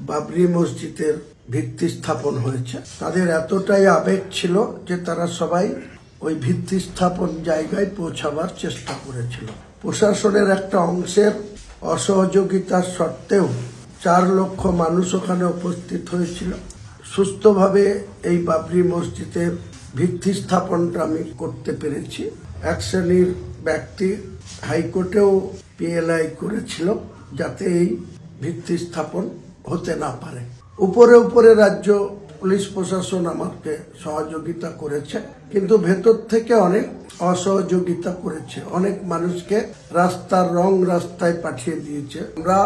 বাবরি মসজিদের ভিত্তি স্থাপন হয়েছে। তাদের এতটাই আবেগ ছিল যে তারা সবাই ওই ভিত্তি স্থাপন জায়গায় পৌঁছাবার চেষ্টা করেছিল। প্রশাসনের একটা অংশের অসহযোগিতার সত্ত্বেও 4 লক্ষ মানুষ ওখানে উপস্থিত হয়েছিল। সুস্থভাবে এই বাবরি মসজিদের ভিত্তি স্থাপনটা আমি করতে পেরেছি। এক শ্রেণীর ব্যক্তি হাইকোর্টেও PLI করেছিল যাতে এই ভিত্তি স্থাপন হতে না পারে। উপরে রাজ্য পুলিশ প্রশাসন আমাকে সহযোগিতা করেছে, কিন্তু ভেতর থেকে অনেক অসহযোগিতা করেছে। অনেক মানুষকে রাস্তায় পাঠিয়ে দিয়েছে। আমরা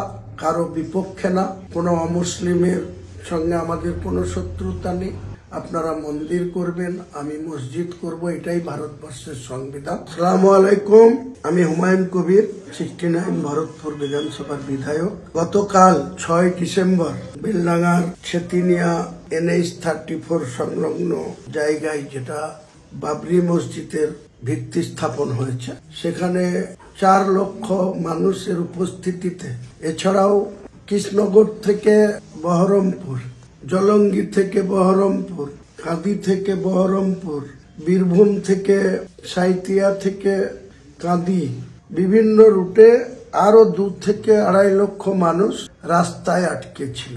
কারো বিপক্ষে না, কোনো অমুসলিমের সঙ্গে আমাদের কোনো শত্রুতা নেই। আপনারা মন্দির করবেন, আমি মসজিদ করব, এটাই ভারতবর্ষের সংবিধান। আসসালামু আলাইকুম, আমি হুমায়ুন কবির, 69 ভরতপুর বিধানসভার বিধায়ক। গতকাল 6 ডিসেম্বর বেলডাঙ্গার ছেতিনিয়া NH-34 সংলগ্ন জায়গায় যেটা বাবরি মসজিদের ভিত্তি স্থাপন হয়েছে, সেখানে 4 লক্ষ মানুষের উপস্থিতিতে, এছাড়াও কৃষ্ণগড় থেকে বহরমপুর, জলঙ্গি থেকে বহরমপুর, কাঁদি থেকে বহরমপুর, বীরভূম থেকে সাঁইথিয়া থেকে কাঁদি, বিভিন্ন রুটে আরো 2 থেকে 2.5 লক্ষ মানুষ রাস্তায় আটকে ছিল।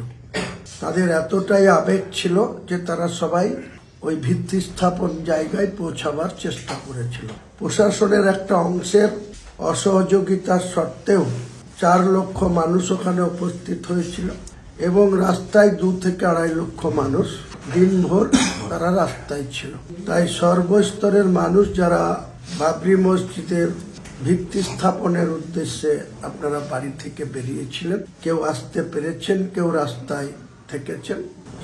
তাদের এতটাই আবেগ ছিল যে তারা সবাই ওই ভিত্তি স্থাপন জায়গায় পৌঁছাবার চেষ্টা করেছিল। প্রশাসনের একটা অংশের অসহযোগিতার সত্ত্বেও 4 লক্ষ মানুষ ওখানে উপস্থিত হয়েছিল এবং রাস্তায় 2 থেকে 2.5 লক্ষ মানুষ দিনভর তারা রাস্তায় ছিল। তাই সর্বস্তরের মানুষ যারা বাবরি মসজিদের ভিত্তি স্থাপনের উদ্দেশ্যে আপনারা বাড়ি থেকে বেরিয়েছিলেন, কেউ আসতে পেরেছেন, কেউ রাস্তায় থেকেছেন,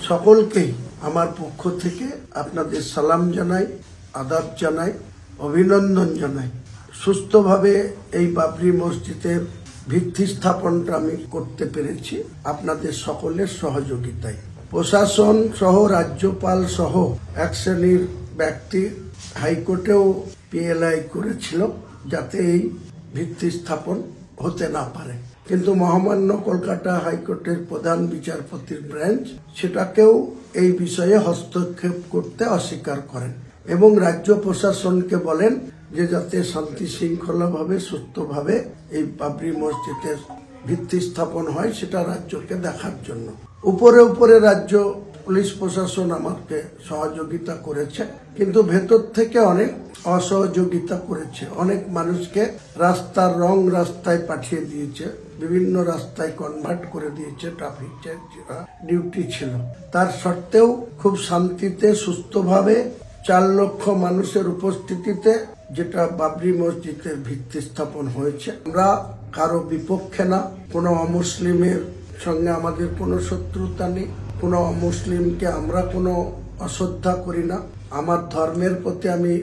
সকলকেই আমার পক্ষ থেকে আপনাদের সালাম জানাই, আদাব জানাই, অভিনন্দন জানাই। সুস্থভাবে এই বাবরি মসজিদের ভিত্তি স্থাপনটা আমি করতে পেরেছি আপনাদের সকলের সহযোগিতায়। প্রশাসন সহ রাজ্যপাল সহ এক শ্রেণীর ব্যক্তি হাইকোর্টেও PLI করেছিল যাতে এই ভিত্তি স্থাপন হতে না পারে, কিন্তু মহামান্য কলকাতা হাইকোর্টের প্রধান বিচারপতির ব্রাঞ্চ সেটাকেও এই বিষয়ে হস্তক্ষেপ করতে অস্বীকার করেন এবং রাজ্য প্রশাসনকে বলেন যে যাতে শান্তি শৃঙ্খলাভাবে সুস্থভাবে এই বাবরি মসজিদের ভিত্তি স্থাপন হয় সেটা রাজ্যকে দেখার জন্য। উপরে রাজ্য পুলিশ প্রশাসন আমাকে সহযোগিতা করেছে, কিন্তু ভেতর থেকে অনেক অসহযোগিতা করেছে। অনেক মানুষকে রাস্তায় পাঠিয়ে দিয়েছে, বিভিন্ন রাস্তায় কনভার্ট করে দিয়েছে। ট্রাফিক ডিউটি ছিল, তার সত্ত্বেও খুব শান্তিতে সুস্থভাবে 4 লক্ষ মানুষের উপস্থিতিতে যেটা বাবরি মসজিদের ভিত্তি স্থাপন হয়েছে। আমরা কারো বিপক্ষে না, কোনো অমুসলিমের সঙ্গে আমাদের কোনো শত্রুতা নেই, কোনো অমুসলিমকে আমরা কোনো অশ্রদ্ধা করি না। আমার ধর্মের প্রতি আমি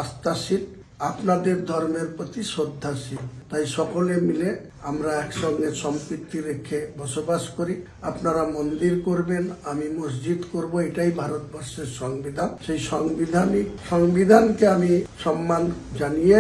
আস্থাশীল, আপনাদের ধর্মের প্রতি শ্রদ্ধাশীল। তাই সকলে মিলে আমরা একসঙ্গে সম্প্রীতি রেখে বসবাস করি। আপনারা মন্দির করবেন, আমি মসজিদ করব, এটাই ভারতবর্ষের সংবিধান। সেই সংবিধানকে আমি সম্মান জানিয়ে